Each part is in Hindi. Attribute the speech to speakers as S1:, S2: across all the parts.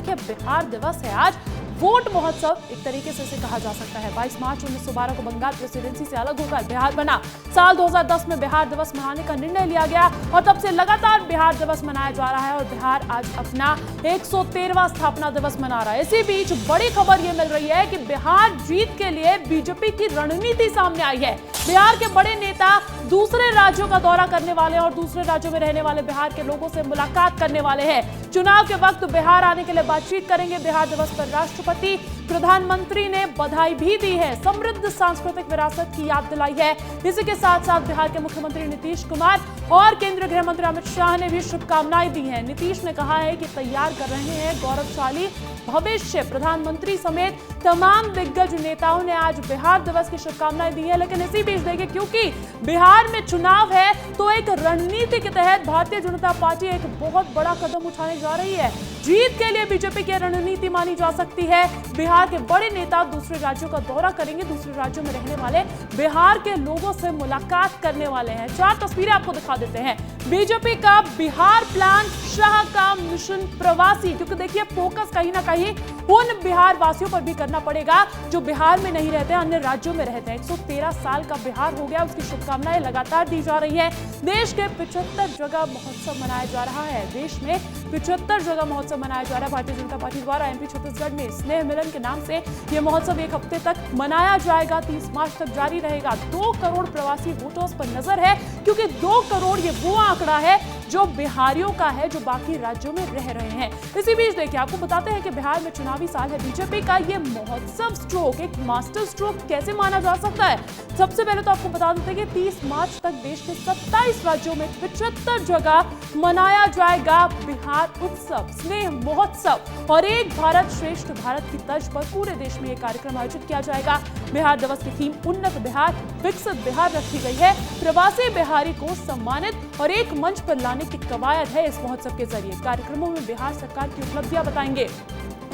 S1: देखिए, बिहार दिवस है आज, वोट महोत्सव एक तरीके से इसे कहा जा सकता है। 22 मार्च 1912 को बंगाल प्रेसिडेंसी से अलग होकर बिहार बना। साल 2010 में बिहार दिवस मनाने का निर्णय लिया गया और तब से लगातार बिहार दिवस मनाया जा रहा है और बिहार आज अपना 113वां स्थापना दिवस मना रहा है। इसी बीच बड़ी खबर यह मिल रही है कि बिहार जीत के लिए बीजेपी की रणनीति सामने आई है। बिहार के बड़े नेता दूसरे राज्यों का दौरा करने वाले और दूसरे राज्यों में रहने वाले बिहार के लोगों से मुलाकात करने वाले हैं। चुनाव के वक्त बिहार आने के लिए बातचीत करेंगे। बिहार दिवस पर राष्ट्रपति, प्रधानमंत्री ने बधाई भी दी है, समृद्ध सांस्कृतिक विरासत की याद दिलाई है। इसी के साथ साथ बिहार के मुख्यमंत्री नीतीश कुमार और केंद्रीय गृह मंत्री अमित शाह ने भी शुभकामनाएं दी हैं। नीतीश ने कहा है कि तैयार कर रहे हैं गौरवशाली भविष्य। प्रधानमंत्री समेत तमाम दिग्गज नेताओं ने आज बिहार दिवस की शुभकामनाएं दी है। लेकिन इसी बीच देखिए, क्योंकि बिहार में चुनाव है तो एक रणनीति के तहत भारतीय जनता पार्टी एक बहुत बड़ा कदम उठाने जा रही है। जीत के लिए बीजेपी की रणनीति मानी जा सकती है। बिहार के बड़े नेता दूसरे राज्यों का दौरा करेंगे, दूसरे राज्यों में रहने वाले बिहार के लोगों से मुलाकात करने वाले हैं। 4 तस्वीरें आपको दिखा देते हैं। बीजेपी का बिहार प्लान, शाह का मिशन प्रवासी, क्योंकि देखिए फोकस कहीं ना कहीं उन बिहार वासियों पर भी करना पड़ेगा जो बिहार में नहीं रहते, अन्य राज्यों में रहते हैं। 113 साल का बिहार हो गया, उसकी शुभकामनाएं लगातार दी जा रही है। देश के 75 जगह महोत्सव मनाया जा रहा है। देश में 75 जगह महोत्सव मनाया जा रहा है। भारतीय जनता पार्टी द्वारा एमपी छत्तीसगढ़ में स्नेह मिलन के नाम से यह महोत्सव एक हफ्ते तक मनाया जाएगा, 30 मार्च तक जारी रहेगा। 2 करोड़ प्रवासी वोटर्स पर नजर है, क्योंकि 2 करोड़ ये वो आंकड़ा है जो बिहारियों का है, जो बाकी राज्यों में रह रहे हैं। इसी बीच देखिए, आपको बताते हैं कि बिहार में चुनावी साल है। बीजेपी का ये महोत्सव स्ट्रोक एक मास्टर स्ट्रोक कैसे माना जा सकता है? सबसे पहले तो आपको बता देते हैं कि 30 मार्च तक देश के 27 राज्यों में 75 जगह मनाया जाएगा बिहार उत्सव, स्नेह महोत्सव। और एक भारत श्रेष्ठ भारत की तर्ज पर पूरे देश में यह कार्यक्रम आयोजित किया जाएगा। बिहार दिवस की थीम उन्नत बिहार, विकसित बिहार रखी गई है। प्रवासी बिहारी को सम्मानित और एक मंच पर लाने की कवायद है इस महोत्सव के जरिए। कार्यक्रमों में बिहार सरकार की उपलब्धियां बताएंगे।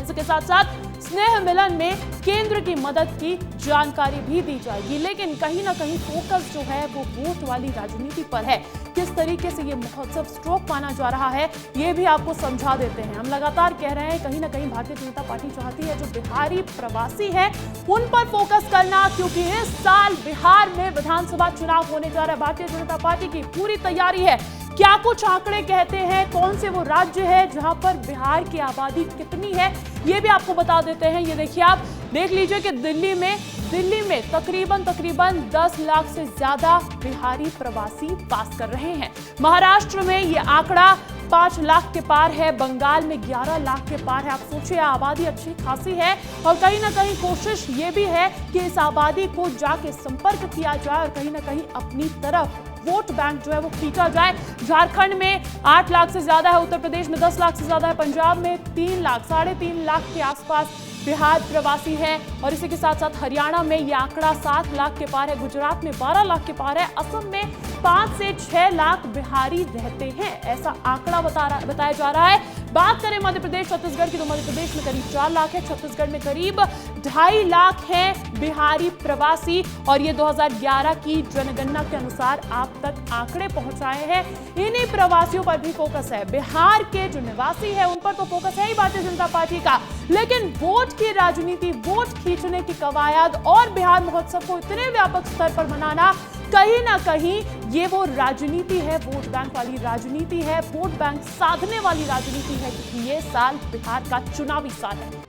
S1: इसके साथ साथ स्नेह मिलन में केंद्र की मदद की जानकारी भी दी जाएगी। लेकिन कहीं ना कहीं फोकस जो है वो वोट वाली राजनीति पर है। किस तरीके से ये महोत्सव स्ट्रोक माना जा रहा है, ये भी आपको समझा देते हैं। हम लगातार कह रहे हैं, कहीं ना कहीं भारतीय जनता पार्टी चाहती है जो बिहारी प्रवासी है उन पर फोकस करना, क्योंकि इस साल बिहार में विधानसभा चुनाव होने जा रहा है। भारतीय जनता पार्टी की पूरी तैयारी है। क्या कुछ आंकड़े कहते हैं, कौन से वो राज्य है जहां पर बिहार की आबादी कितनी है, ये भी आपको बता देते हैं। ये देखिए, आप देख लीजिए कि दिल्ली में तकरीबन 10 लाख से ज्यादा बिहारी प्रवासी वास कर रहे हैं। महाराष्ट्र में ये आंकड़ा 5 लाख के पार है। बंगाल में 11 लाख के पार है। आप सोचिए, आबादी अच्छी खासी है और कहीं ना कहीं कोशिश ये भी है कि इस आबादी को जाके संपर्क किया जाए और कहीं ना कहीं अपनी तरफ वोट बैंक जो है वो खींचा जाए। झारखंड में 8 लाख से ज्यादा है, उत्तर प्रदेश में 10 लाख से ज्यादा है, पंजाब में 3 लाख, 3.5 लाख के आसपास बिहार प्रवासी हैं। और इसी के साथ साथ हरियाणा में यह आंकड़ा 7 लाख के पार है, गुजरात में 12 लाख के पार है, असम में 5 से 6 लाख बिहारी रहते हैं, ऐसा आंकड़ा बताया जा रहा है। बात करें मध्य प्रदेश छत्तीसगढ़ की तो मध्य प्रदेश में करीब 4 लाख है, छत्तीसगढ़ में करीब 2.5 लाख हैं बिहारी प्रवासी। और ये 2011 की जनगणना के अनुसार आप तक आंकड़े पहुंचाए हैं। इन्हीं प्रवासियों पर भी फोकस है। बिहार के जो निवासी है उन पर तो फोकस है ही भारतीय जनता पार्टी का, लेकिन वोट की राजनीति, वोट खींचने की कवायद और बिहार महोत्सव को इतने व्यापक स्तर पर मनाना, कहीं ना कहीं ये वो राजनीति है, वोट बैंक वाली राजनीति है, वोट बैंक साधने वाली राजनीति है, क्योंकि ये साल बिहार का चुनावी साल है।